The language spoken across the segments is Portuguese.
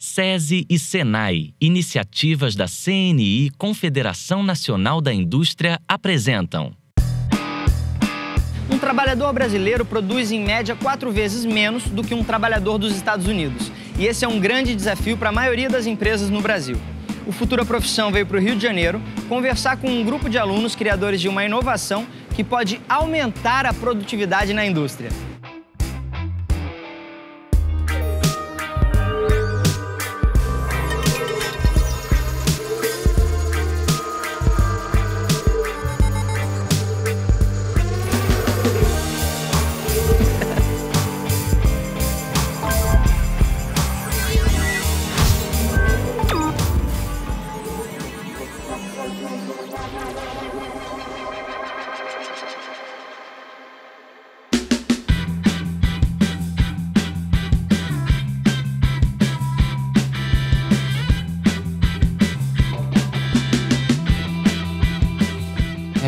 SESI e SENAI, iniciativas da CNI, Confederação Nacional da Indústria, apresentam. Um trabalhador brasileiro produz, em média, 4 vezes menos do que um trabalhador dos Estados Unidos. E esse é um grande desafio para a maioria das empresas no Brasil. O Futura Profissão veio para o Rio de Janeiro conversar com um grupo de alunos criadores de uma inovação que pode aumentar a produtividade na indústria.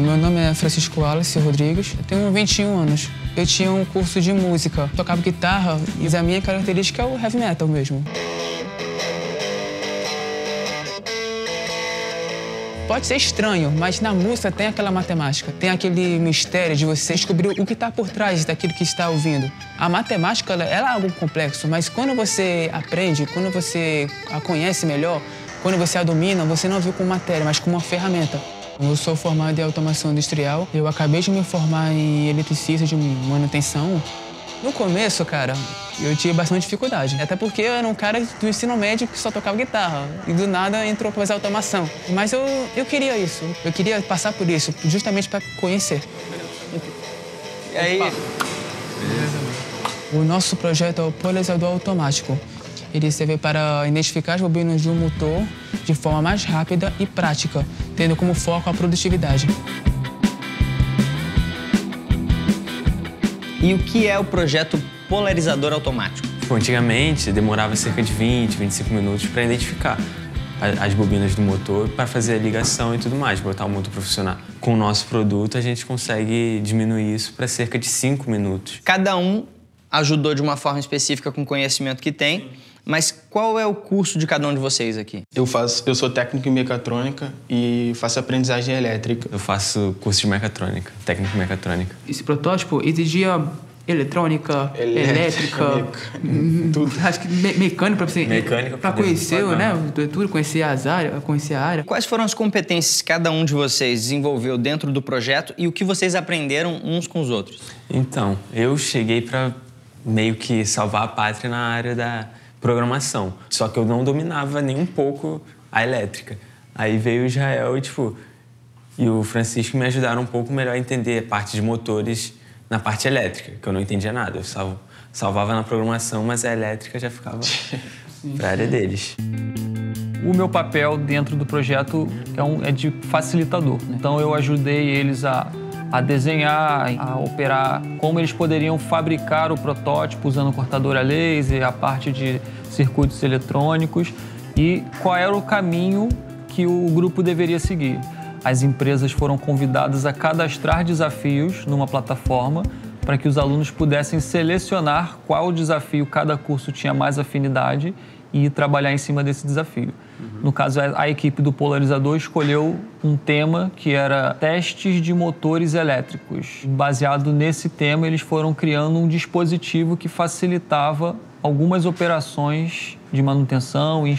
Meu nome é Francisco Wallace Rodrigues, eu tenho 21 anos. Eu tinha um curso de música, tocava guitarra e a minha característica é o heavy metal mesmo. Pode ser estranho, mas na música tem aquela matemática, tem aquele mistério de você descobrir o que está por trás daquilo que está ouvindo. A matemática, ela é algo complexo, mas quando você aprende, quando você a conhece melhor, quando você a domina, você não vê como matéria, mas como uma ferramenta. Eu sou formado em automação industrial, eu acabei de me formar em eletricista de manutenção. No começo, cara, eu tive bastante dificuldade, até porque eu era um cara do ensino médio que só tocava guitarra e do nada entrou para fazer automação. Mas eu queria isso, eu queria passar por isso, justamente para conhecer. E aí? Beleza. O nosso projeto é o polarizador automático. Ele serve para identificar as bobinas de um motor de forma mais rápida e prática, tendo como foco a produtividade. E o que é o projeto polarizador automático? Antigamente, demorava cerca de 20, 25 minutos para identificar as bobinas do motor, para fazer a ligação e tudo mais, botar o motor para funcionar. Com o nosso produto, a gente consegue diminuir isso para cerca de 5 minutos. Cada um ajudou de uma forma específica com o conhecimento que tem. Mas qual é o curso de cada um de vocês aqui? Eu sou técnico em mecatrônica e faço aprendizagem elétrica. Eu faço curso de mecatrônica, técnico em mecatrônica. Esse protótipo exigia eletrônica, elétrica, tudo. Acho que mecânica para você. Mecânica para conhecer, né? Tudo, conhecer a área. Quais foram as competências que cada um de vocês desenvolveu dentro do projeto e o que vocês aprenderam uns com os outros? Então, eu cheguei para meio que salvar a pátria na área da programação. Só que eu não dominava nem um pouco a elétrica. Aí veio o Israel e o Francisco me ajudaram um pouco melhor a entender a parte de motores na parte elétrica, que eu não entendia nada. Eu salvava na programação, mas a elétrica já ficava para a área deles. O meu papel dentro do projeto é de facilitador. Então eu ajudei eles a desenhar, a operar, como eles poderiam fabricar o protótipo usando cortador a laser, a parte de circuitos eletrônicos e qual era o caminho que o grupo deveria seguir. As empresas foram convidadas a cadastrar desafios numa plataforma para que os alunos pudessem selecionar qual desafio cada curso tinha mais afinidade e trabalhar em cima desse desafio. No caso, a equipe do polarizador escolheu um tema que era testes de motores elétricos. Baseado nesse tema, eles foram criando um dispositivo que facilitava algumas operações de manutenção e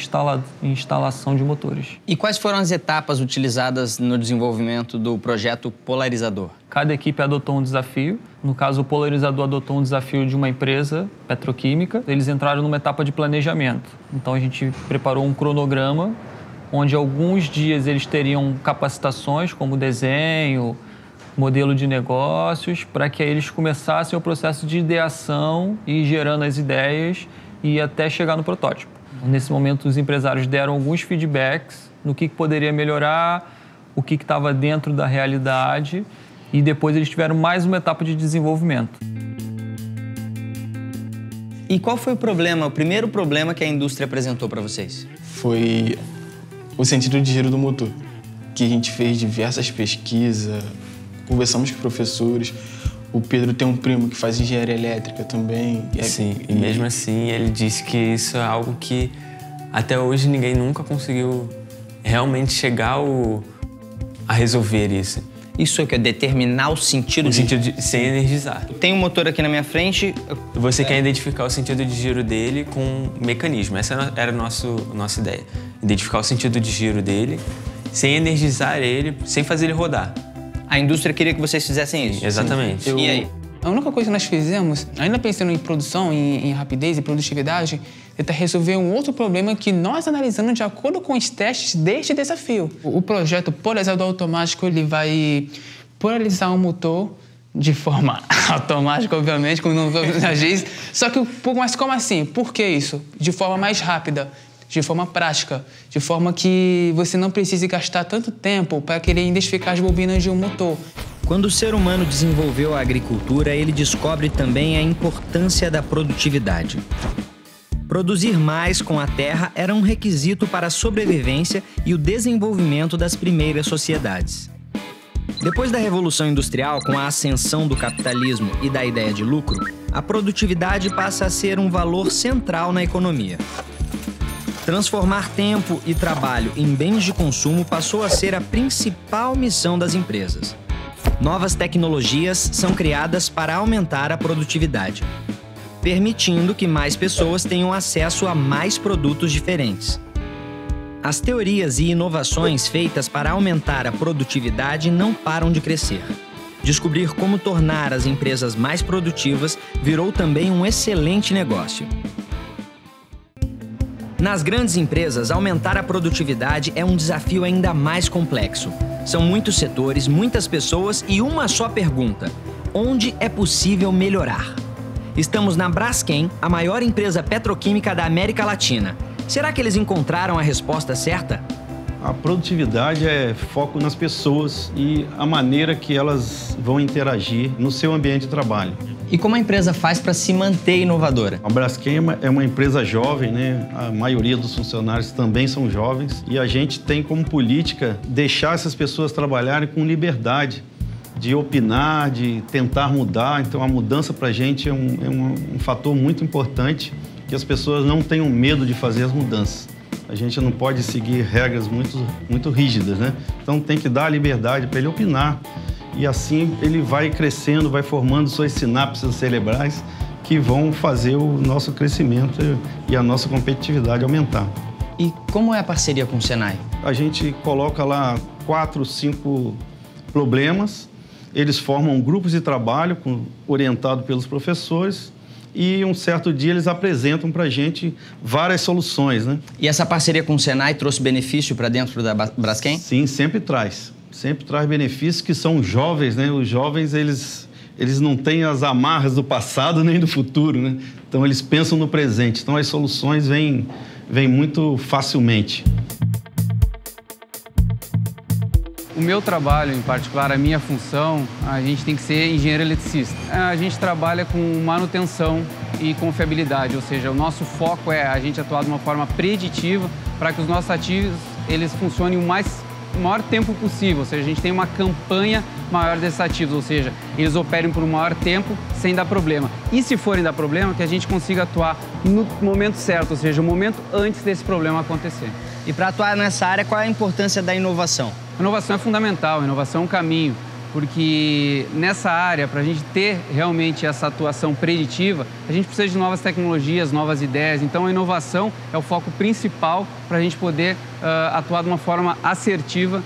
instalação de motores. E quais foram as etapas utilizadas no desenvolvimento do projeto polarizador? Cada equipe adotou um desafio. No caso, o polarizador adotou um desafio de uma empresa petroquímica. Eles entraram numa etapa de planejamento. Então, a gente preparou um cronograma onde alguns dias eles teriam capacitações como desenho, modelo de negócios, para que aí eles começassem o processo de ideação e ir gerando as ideias e até chegar no protótipo. Nesse momento, os empresários deram alguns feedbacks no que poderia melhorar, o que estava dentro da realidade e depois eles tiveram mais uma etapa de desenvolvimento. E qual foi o primeiro problema que a indústria apresentou para vocês? Foi o sentido de giro do motor, que a gente fez diversas pesquisas, conversamos com professores. O Pedro tem um primo que faz engenharia elétrica também. Sim, e mesmo assim ele disse que isso é algo que até hoje ninguém nunca conseguiu realmente chegar a resolver isso. Isso é o que? Determinar o sentido O sentido de sem energizar. Tem um motor aqui na minha frente. Você quer identificar o sentido de giro dele com um mecanismo. Essa era a nossa ideia. Identificar o sentido de giro dele, sem energizar ele, sem fazer ele rodar. A indústria queria que vocês fizessem isso. Exatamente. E aí? A única coisa que nós fizemos, ainda pensando em produção, em rapidez e produtividade, é tentar resolver um outro problema que nós analisamos de acordo com os testes deste desafio. O projeto polarizador automático, ele vai polarizar um motor de forma automática, obviamente, como não diz. Só que, mas como assim? Por que isso? De forma mais rápida, de forma prática, de forma que você não precise gastar tanto tempo para querer identificar as bobinas de um motor. Quando o ser humano desenvolveu a agricultura, ele descobre também a importância da produtividade. Produzir mais com a terra era um requisito para a sobrevivência e o desenvolvimento das primeiras sociedades. Depois da Revolução Industrial, com a ascensão do capitalismo e da ideia de lucro, a produtividade passa a ser um valor central na economia. Transformar tempo e trabalho em bens de consumo passou a ser a principal missão das empresas. Novas tecnologias são criadas para aumentar a produtividade, permitindo que mais pessoas tenham acesso a mais produtos diferentes. As teorias e inovações feitas para aumentar a produtividade não param de crescer. Descobrir como tornar as empresas mais produtivas virou também um excelente negócio. Nas grandes empresas, aumentar a produtividade é um desafio ainda mais complexo. São muitos setores, muitas pessoas e uma só pergunta: onde é possível melhorar? Estamos na Braskem, a maior empresa petroquímica da América Latina. Será que eles encontraram a resposta certa? A produtividade é foco nas pessoas e a maneira que elas vão interagir no seu ambiente de trabalho. E como a empresa faz para se manter inovadora? A Braskem é uma empresa jovem, né? A maioria dos funcionários também são jovens e a gente tem como política deixar essas pessoas trabalharem com liberdade de opinar, de tentar mudar. Então a mudança para a gente é um fator muito importante, que as pessoas não tenham medo de fazer as mudanças. A gente não pode seguir regras muito rígidas, né? Então tem que dar a liberdade para ele opinar. E assim ele vai crescendo, vai formando suas sinapses cerebrais que vão fazer o nosso crescimento e a nossa competitividade aumentar. E como é a parceria com o Senai? A gente coloca lá 4, 5 problemas, eles formam grupos de trabalho orientado pelos professores e um certo dia eles apresentam para a gente várias soluções, né? E essa parceria com o Senai trouxe benefício para dentro da Braskem? Sim, sempre traz. Sempre traz benefícios, que são jovens, né? Os jovens, eles não têm as amarras do passado nem do futuro, né? Então, eles pensam no presente. Então, as soluções vêm muito facilmente. O meu trabalho, em particular, a minha função, a gente tem que ser engenheiro eletricista. A gente trabalha com manutenção e confiabilidade, ou seja, o nosso foco é a gente atuar de uma forma preditiva para que os nossos ativos eles funcionem o maior tempo possível, ou seja, a gente tem uma campanha maior desses ativos, ou seja, eles operem por um maior tempo sem dar problema. E se forem dar problema, que a gente consiga atuar no momento certo, ou seja, o momento antes desse problema acontecer. E para atuar nessa área, qual é a importância da inovação? A inovação é fundamental, a inovação é um caminho, porque nessa área, para a gente ter realmente essa atuação preditiva, a gente precisa de novas tecnologias, novas ideias. Então, a inovação é o foco principal para a gente poder atuar de uma forma assertiva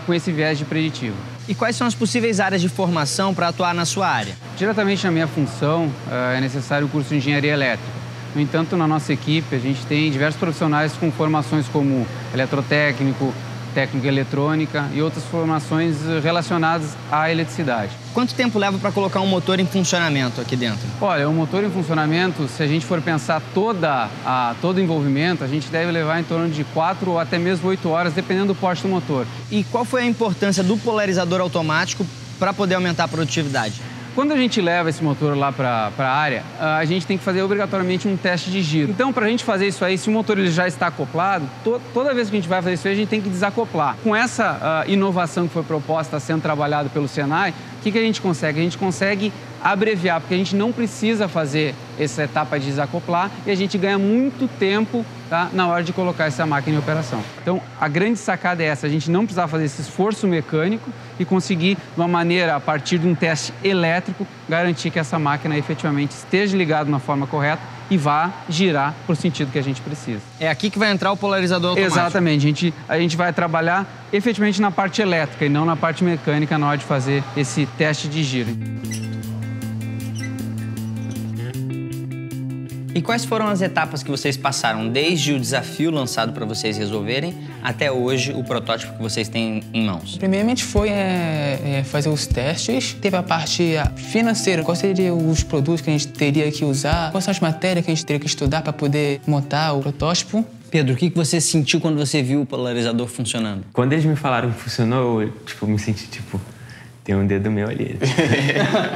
com esse viés de preditivo. E quais são as possíveis áreas de formação para atuar na sua área? Diretamente na minha função, é necessário o curso de Engenharia Elétrica. No entanto, na nossa equipe, a gente tem diversos profissionais com formações como eletrotécnico, técnica eletrônica e outras formações relacionadas à eletricidade. Quanto tempo leva para colocar um motor em funcionamento aqui dentro? Olha, o motor em funcionamento, se a gente for pensar todo o envolvimento, a gente deve levar em torno de 4 ou até mesmo 8 horas, dependendo do porte do motor. E qual foi a importância do polarizador automático para poder aumentar a produtividade? Quando a gente leva esse motor lá para a área, a gente tem que fazer obrigatoriamente um teste de giro. Então, para a gente fazer isso aí, se o motor ele já está acoplado, toda vez que a gente vai fazer isso aí, a gente tem que desacoplar. Com essa inovação que foi proposta, sendo trabalhada pelo Senai, o que a gente consegue? A gente consegue abreviar, porque a gente não precisa fazer essa etapa de desacoplar e a gente ganha muito tempo tá? Na hora de colocar essa máquina em operação. Então, a grande sacada é essa, a gente não precisar fazer esse esforço mecânico e conseguir, de uma maneira, a partir de um teste elétrico, garantir que essa máquina efetivamente esteja ligada na forma correta e vá girar para o sentido que a gente precisa. É aqui que vai entrar o polarizador automático. Exatamente. A gente vai trabalhar efetivamente na parte elétrica e não na parte mecânica na hora de fazer esse teste de giro. E quais foram as etapas que vocês passaram, desde o desafio lançado para vocês resolverem, até hoje o protótipo que vocês têm em mãos? Primeiramente foi fazer os testes, teve a parte financeira, quais seriam os produtos que a gente teria que usar, quais são as matérias que a gente teria que estudar para poder montar o protótipo. Pedro, o que você sentiu quando você viu o polarizador funcionando? Quando eles me falaram que funcionou, eu me senti, tem um dedo meu ali.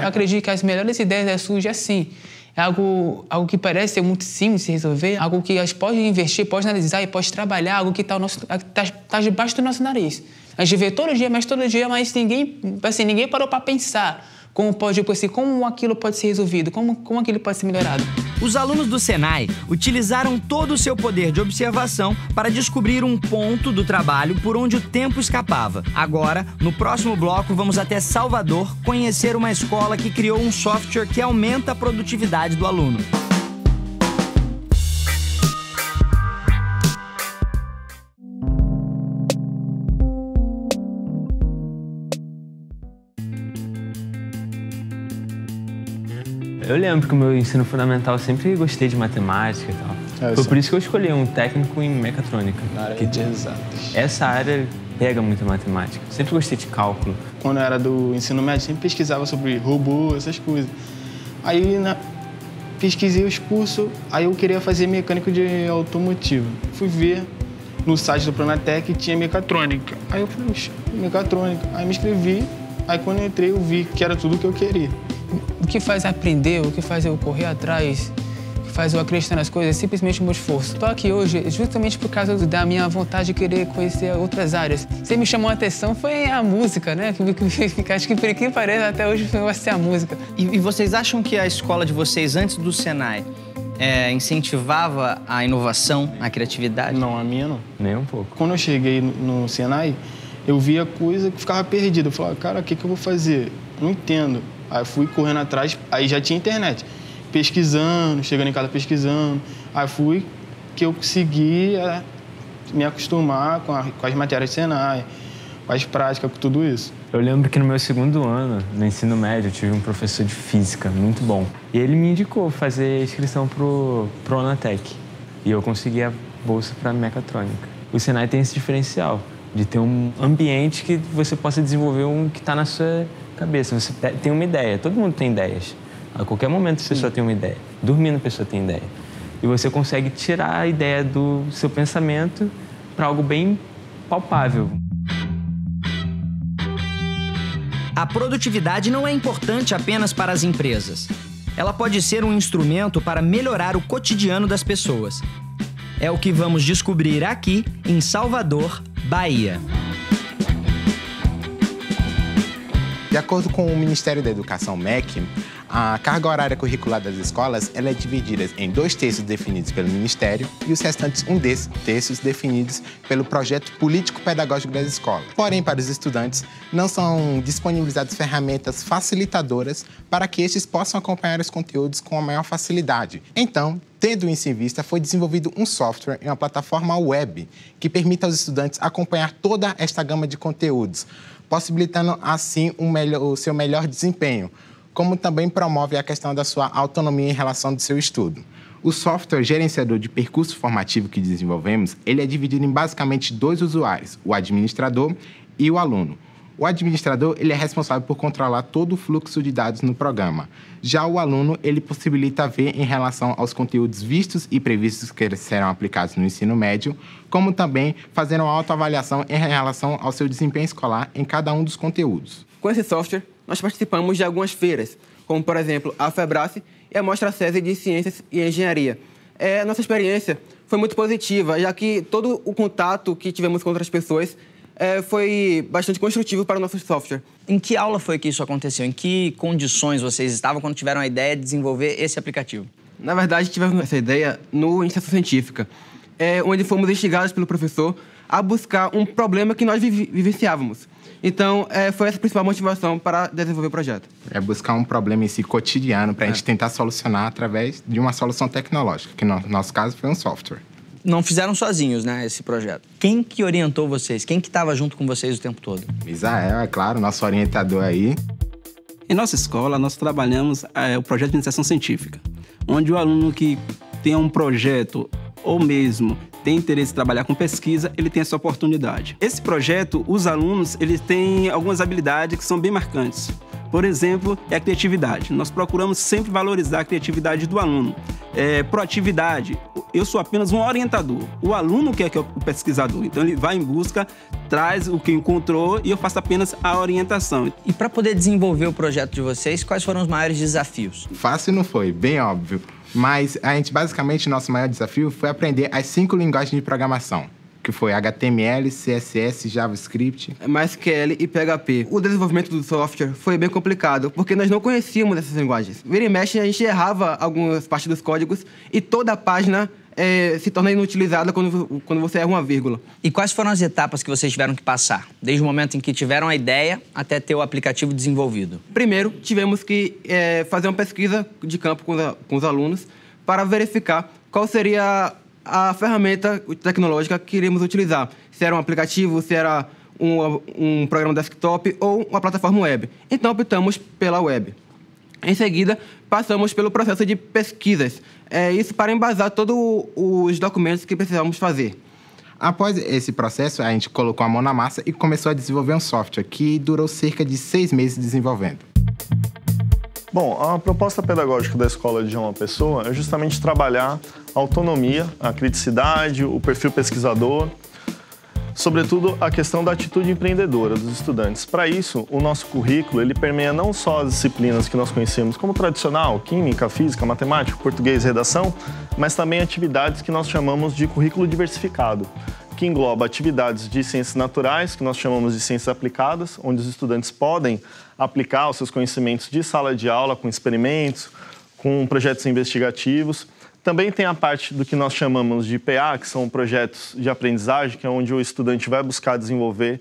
Eu acredito que as melhores ideias surgem assim. É algo que parece ser muito simples de resolver, algo que a gente pode investir, pode analisar e pode trabalhar, algo que está debaixo do nosso nariz. A gente vê todo dia, mas ninguém parou para pensar como aquilo pode ser resolvido, como aquilo pode ser melhorado. Os alunos do Senai utilizaram todo o seu poder de observação para descobrir um ponto do trabalho por onde o tempo escapava. Agora, no próximo bloco, vamos até Salvador conhecer uma escola que criou um software que aumenta a produtividade do aluno. Eu lembro que o meu ensino fundamental eu sempre gostei de matemática e tal. Foi por isso que eu escolhi um técnico em mecatrônica. Na área de exatas. Essa área pega muita matemática. Sempre gostei de cálculo. Quando eu era do ensino médio, sempre pesquisava sobre robô, essas coisas. Aí pesquisei os cursos, aí eu queria fazer mecânico de automotivo. Fui ver no site do Pronatec tinha mecatrônica. Aí eu falei, mecatrônica. Aí me inscrevi, aí quando eu entrei eu vi que era tudo o que eu queria. O que faz aprender, o que faz eu correr atrás, o que faz eu acreditar nas coisas é simplesmente o meu esforço. Estou aqui hoje justamente por causa da minha vontade de querer conhecer outras áreas. O que me chamou a atenção foi a música, né? Acho que por que parece até hoje vai ser a música. E vocês acham que a escola de vocês, antes do Senai, incentivava a inovação, a criatividade? Não, a minha não. Nem um pouco. Quando eu cheguei no Senai, eu via coisa que ficava perdida. Eu falava, cara, o que eu vou fazer? Não entendo. Aí fui correndo atrás, aí já tinha internet. Pesquisando, chegando em casa pesquisando. Aí fui que eu consegui me acostumar com as matérias de Senai, com as práticas, com tudo isso. Eu lembro que no meu segundo ano, no ensino médio, eu tive um professor de física muito bom. E ele me indicou fazer inscrição pro Pronatec. E eu consegui a bolsa para mecatrônica. O Senai tem esse diferencial de ter um ambiente que você possa desenvolver que está na sua cabeça. Você tem uma ideia, todo mundo tem ideias. A qualquer momento a pessoa tem uma ideia. Dormindo a pessoa tem ideia. E você consegue tirar a ideia do seu pensamento para algo bem palpável. A produtividade não é importante apenas para as empresas. Ela pode ser um instrumento para melhorar o cotidiano das pessoas. É o que vamos descobrir aqui em Salvador, Bahia. De acordo com o Ministério da Educação, MEC, a carga horária curricular das escolas ela é dividida em 2 terços definidos pelo Ministério e os restantes 1 terços definidos pelo projeto político-pedagógico das escolas. Porém, para os estudantes, não são disponibilizadas ferramentas facilitadoras para que estes possam acompanhar os conteúdos com a maior facilidade. Então, tendo isso em vista, foi desenvolvido um software em uma plataforma web que permite aos estudantes acompanhar toda esta gama de conteúdos, possibilitando assim o seu melhor desempenho, como também promove a questão da sua autonomia em relação ao seu estudo. O software gerenciador de percurso formativo que desenvolvemos, ele é dividido em basicamente 2 usuários, o administrador e o aluno. O administrador ele é responsável por controlar todo o fluxo de dados no programa. Já o aluno ele possibilita ver em relação aos conteúdos vistos e previstos que serão aplicados no ensino médio, como também fazer uma autoavaliação em relação ao seu desempenho escolar em cada um dos conteúdos. Com esse software, nós participamos de algumas feiras, como, por exemplo, a FEBRACE e a Mostra SESI de Ciências e Engenharia. Nossa experiência foi muito positiva, já que todo o contato que tivemos com outras pessoas foi bastante construtivo para o nosso software. Em que aula foi que isso aconteceu? Em que condições vocês estavam quando tiveram a ideia de desenvolver esse aplicativo? Na verdade, tivemos essa ideia no Iniciação Científica. onde fomos instigados pelo professor a buscar um problema que nós vivenciávamos. Então, foi essa a principal motivação para desenvolver o projeto. É buscar um problema em si cotidiano para a gente tentar solucionar através de uma solução tecnológica, que no nosso caso foi um software. Não fizeram sozinhos, né, esse projeto. Quem que orientou vocês? Quem que estava junto com vocês o tempo todo? Misael, é claro, nosso orientador aí. Em nossa escola, nós trabalhamos o projeto de iniciação científica, onde o aluno que tem um projeto ou mesmo tem interesse em trabalhar com pesquisa, ele tem essa oportunidade. Esse projeto, os alunos, eles têm algumas habilidades que são bem marcantes. Por exemplo, é a criatividade. Nós procuramos sempre valorizar a criatividade do aluno. Proatividade. Eu sou apenas um orientador. O aluno que é o pesquisador. Então, ele vai em busca, traz o que encontrou e eu faço apenas a orientação. E para poder desenvolver o projeto de vocês, quais foram os maiores desafios? Fácil não foi, bem óbvio. Mas basicamente, nosso maior desafio foi aprender as 5 linguagens de programação, que foi HTML, CSS, JavaScript, MySQL e PHP. O desenvolvimento do software foi bem complicado, porque nós não conhecíamos essas linguagens. Vira e mexe, a gente errava algumas partes dos códigos e toda a página se torna inutilizada quando você erra uma vírgula. E quais foram as etapas que vocês tiveram que passar? Desde o momento em que tiveram a ideia até ter o aplicativo desenvolvido? Primeiro, tivemos que fazer uma pesquisa de campo com os alunos para verificar qual seria a ferramenta tecnológica que iremos utilizar. Se era um aplicativo, se era um programa desktop ou uma plataforma web. Então, optamos pela web. Em seguida, passamos pelo processo de pesquisas. Isso para embasar todos os documentos que precisávamos fazer. Após esse processo, a gente colocou a mão na massa e começou a desenvolver um software que durou cerca de 6 meses desenvolvendo. Bom, a proposta pedagógica da Escola de João Pessoa é justamente trabalhar a autonomia, a criticidade, o perfil pesquisador, sobretudo a questão da atitude empreendedora dos estudantes. Para isso, o nosso currículo ele permeia não só as disciplinas que nós conhecemos como tradicional, química, física, matemática, português e redação, mas também atividades que nós chamamos de currículo diversificado, que engloba atividades de ciências naturais, que nós chamamos de ciências aplicadas, onde os estudantes podem aplicar os seus conhecimentos de sala de aula, com experimentos, com projetos investigativos. Também tem a parte do que nós chamamos de PA, que são projetos de aprendizagem, que é onde o estudante vai buscar desenvolver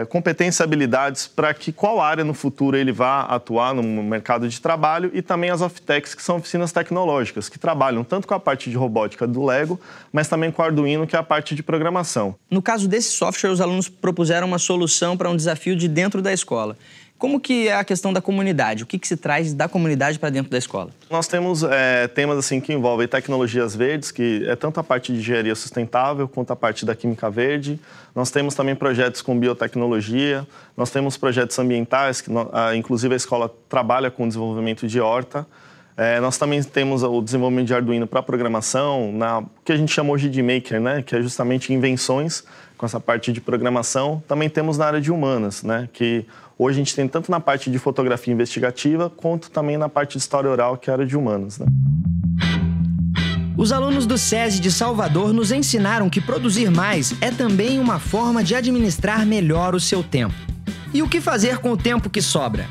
competências e habilidades para que qual área no futuro ele vá atuar no mercado de trabalho, e também as Off-Techs, que são oficinas tecnológicas, que trabalham tanto com a parte de robótica do Lego, mas também com o Arduino, que é a parte de programação. No caso desse software, os alunos propuseram uma solução para um desafio de dentro da escola. Como que é a questão da comunidade? O que se traz da comunidade para dentro da escola? Nós temos temas assim, que envolvem tecnologias verdes, que é tanto a parte de engenharia sustentável quanto a parte da química verde. Nós temos também projetos com biotecnologia, nós temos projetos ambientais, que inclusive a escola trabalha com o desenvolvimento de horta. Nós também temos o desenvolvimento de Arduino para programação, que a gente chama hoje de Maker, né? Que é justamente invenções com essa parte de programação. Também temos na área de humanas, né? Que hoje a gente tem tanto na parte de fotografia investigativa, quanto também na parte de história oral, que é a área de humanas, né? Os alunos do SESI de Salvador nos ensinaram que produzir mais é também uma forma de administrar melhor o seu tempo. E o que fazer com o tempo que sobra?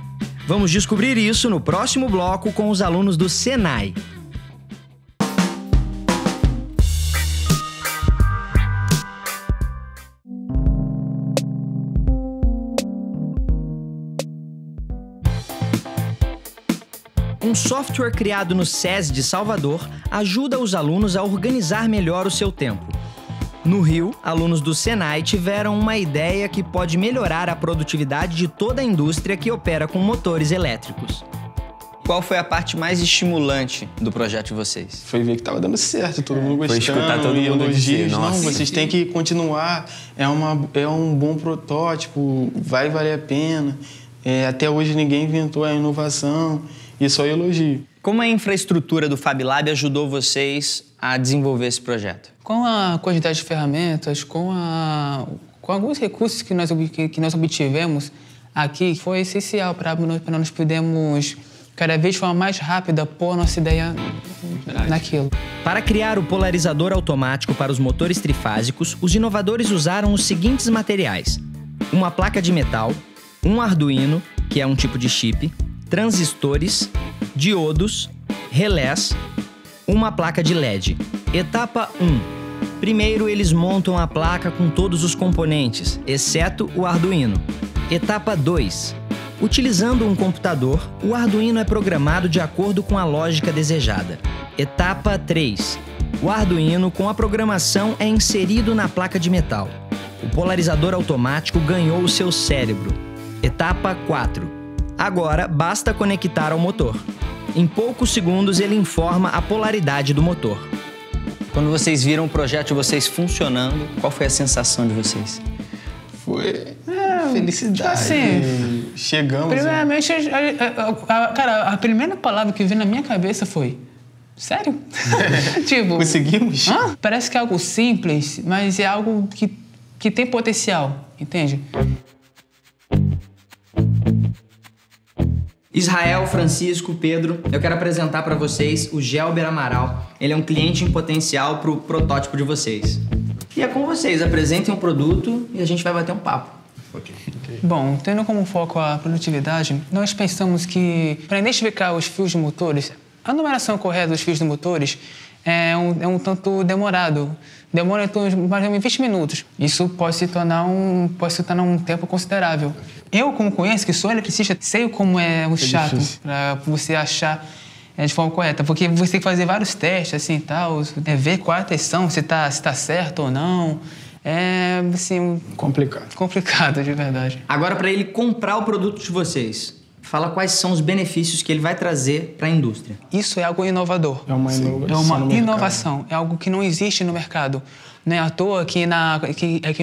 Vamos descobrir isso no próximo bloco com os alunos do Senai. Um software criado no SESI de Salvador ajuda os alunos a organizar melhor o seu tempo. No Rio, alunos do Senai tiveram uma ideia que pode melhorar a produtividade de toda a indústria que opera com motores elétricos. Qual foi a parte mais estimulante do projeto de vocês? Foi ver que estava dando certo, todo mundo gostando. Foi escutar todo mundo dizer, não, vocês têm que continuar, é um bom protótipo, vai valer a pena. Até hoje ninguém inventou a inovação, e só elogio. Como a infraestrutura do FabLab ajudou vocês a desenvolver esse projeto? Com a quantidade de ferramentas, com alguns recursos que nós obtivemos aqui, foi essencial para nós podermos, cada vez de forma mais rápida, pôr a nossa ideia naquilo. Para criar o polarizador automático para os motores trifásicos, os inovadores usaram os seguintes materiais: uma placa de metal, um Arduino, que é um tipo de chip, transistores, diodos, relés, uma placa de LED. Etapa 1. Primeiro, eles montam a placa com todos os componentes, exceto o Arduino. Etapa 2. Utilizando um computador, o Arduino é programado de acordo com a lógica desejada. Etapa 3. O Arduino, com a programação, é inserido na placa de metal. O polarizador automático ganhou o seu cérebro. Etapa 4. Agora, basta conectar ao motor. Em poucos segundos, ele informa a polaridade do motor. Quando vocês viram o projeto de vocês funcionando, qual foi a sensação de vocês? Foi felicidade. Assim, chegamos. Primeiramente, cara, a primeira palavra que veio na minha cabeça foi: sério? Tipo, conseguimos? Parece que é algo simples, mas é algo que tem potencial, entende? Israel, Francisco, Pedro, eu quero apresentar para vocês o Gelber Amaral. Ele é um cliente em potencial para o protótipo de vocês. E é com vocês, apresentem o produto e a gente vai bater um papo. Okay. Bom, tendo como foco a produtividade, nós pensamos que para identificar os fios de motores, a numeração correta dos fios de motores é um tanto demorado. Demora em torno de mais ou menos 20 minutos. Isso pode se tornar um tempo considerável. Eu, como conheço, que sou eletricista, sei como é chato para você achar de forma correta. Porque você tem que fazer vários testes, assim, tal, ver qual a tensão, se tá certo ou não. É, assim... Complicado, de verdade. Agora, para ele comprar o produto de vocês, fala quais são os benefícios que ele vai trazer para a indústria. Isso é algo inovador. É uma inovação. É algo que não existe no mercado. Não é à toa que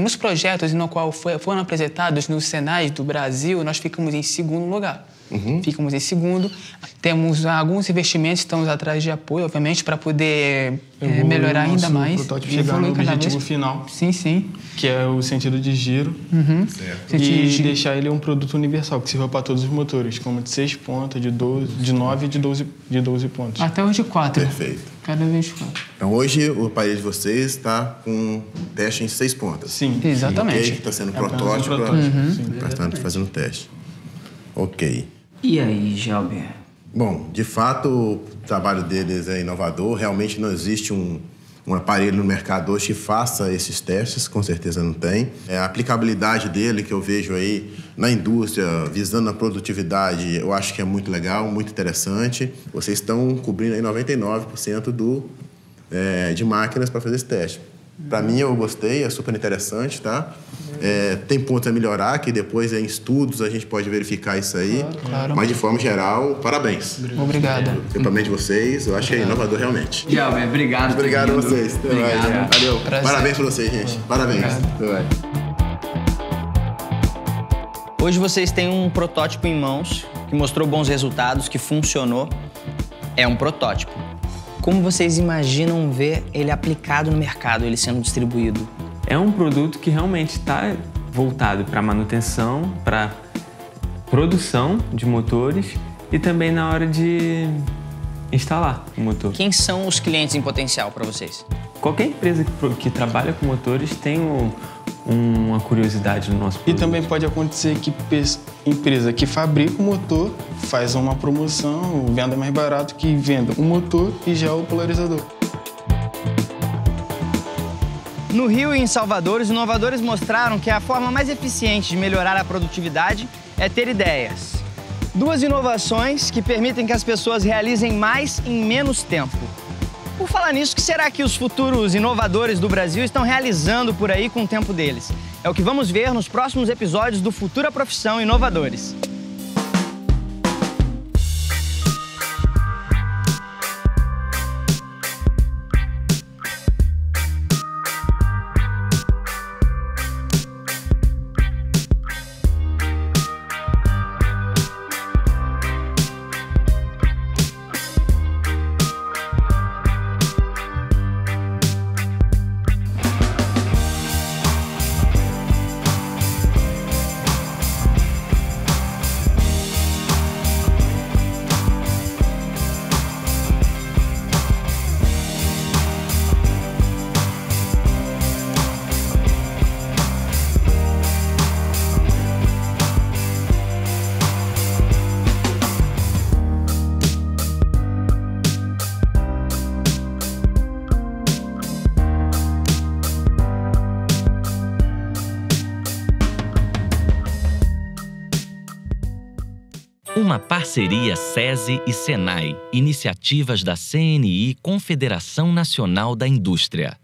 nos projetos no qual foram apresentados nos Senais do Brasil, nós ficamos em segundo lugar. Ficamos em segundo. Temos alguns investimentos, estamos atrás de apoio, obviamente, para poder melhorar ainda mais. O protótipo chegar no objetivo final. Sim. Que é o sentido de giro. Certo. E deixar ele um produto universal, que sirva para todos os motores, como de 6 pontas, de 12, de 9 e de 12 pontos. Até os de 4. Perfeito. Cada vez 4. Então, hoje, o aparelho de vocês está com teste em 6 pontas. Sim. Exatamente. Está sendo protótipo. Fazendo teste. Ok. E aí, Gelber? Bom, de fato, o trabalho deles é inovador. Realmente não existe um aparelho no mercado hoje que faça esses testes, com certeza não tem. A aplicabilidade dele, que eu vejo aí na indústria, visando a produtividade, eu acho que é muito legal, muito interessante. Vocês estão cobrindo aí 99% de máquinas para fazer esse teste. Para mim, eu gostei, é super interessante, tá? Tem pontos a melhorar, que depois em estudos a gente pode verificar isso aí. Claro. Mas, de forma geral, parabéns. Obrigado. Principalmente vocês, eu acho que é inovador realmente. Gelber, obrigado. Obrigado a vocês. Obrigado. Valeu. Prazer. Parabéns para vocês, gente. Parabéns. Hoje vocês têm um protótipo em mãos, que mostrou bons resultados, que funcionou. É um protótipo. Como vocês imaginam ver ele aplicado no mercado, ele sendo distribuído? É um produto que realmente está voltado para manutenção, para produção de motores e também na hora de instalar o motor. Quem são os clientes em potencial para vocês? Qualquer empresa que trabalha com motores tem uma curiosidade no nosso produto. E também pode acontecer que empresa que fabrica o motor faz uma promoção, venda mais barato, que venda o motor e já o polarizador. No Rio e em Salvador, os inovadores mostraram que a forma mais eficiente de melhorar a produtividade é ter ideias. 2 inovações que permitem que as pessoas realizem mais em menos tempo. Por falar nisso, o que será que os futuros inovadores do Brasil estão realizando por aí com o tempo deles? É o que vamos ver nos próximos episódios do Futura Profissão Inovadores. Uma parceria SESI e SENAI, iniciativas da CNI, Confederação Nacional da Indústria.